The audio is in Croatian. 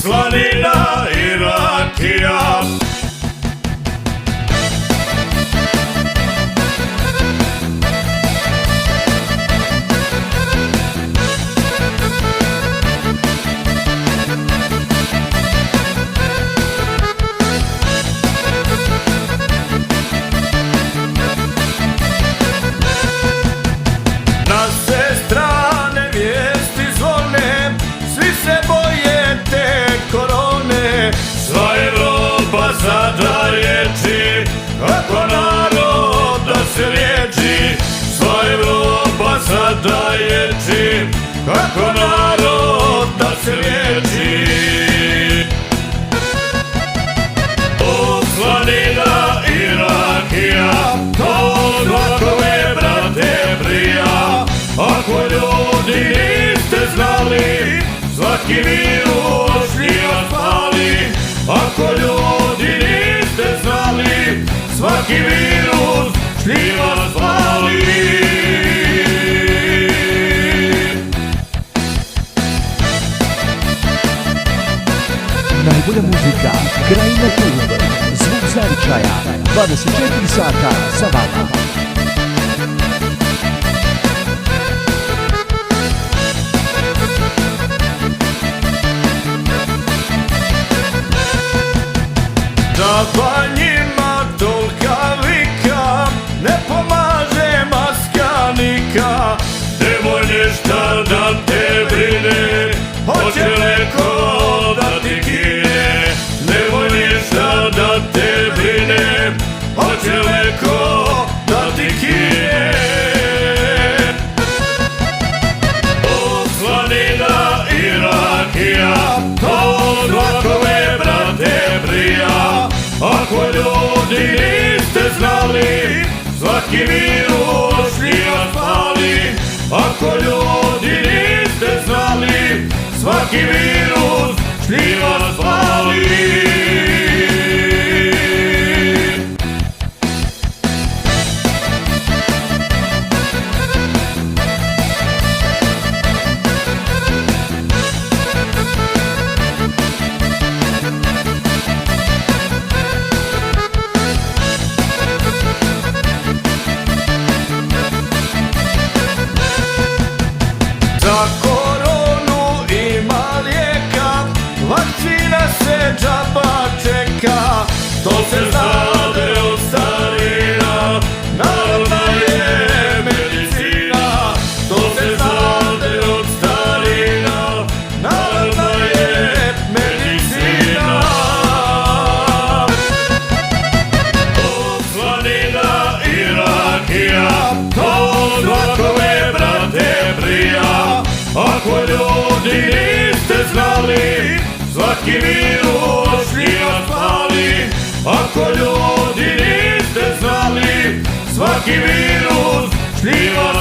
slanina i rakija. Na sve strane vijesti zvone, svi se boje te korone. Sva Evropa sada riječi, kako narod da se liječi. Sva Evropa sada riječi, kako narod da se liječi. O slanina i rakija, to svakome brate brija. Ako ljudi niste znali, svaki virus njih vas pali. Ako ljudi niste znali, svaki virus njih vas pali. Najbolja muzika, krajina klub, zvuk zavičaja, 24 sata sa vama. Džaba njima tolika vika, ne pomaže maska nika. Nemoj ništa da te brine, hoće neko da ti kine. Nemoj ništa da te brine, hoće neko da ti kine. O slanina i rakija, to svakome brate brija. Ako ljudi niste znali, svaki virus njih vas pali. Ako ljudi niste znali, svaki virus njih vas pali. Za koronu ima lijeka, vakcina se džaba čeka. To se znade od starina, narodna je medicina. To se znade od starina, narodna je medicina. O slanina i rakija, to svakome brate brija. Ako ljudi niste znali, svaki virus njih vas pali. Ako ljudi niste znali, svaki virus njih vas pali.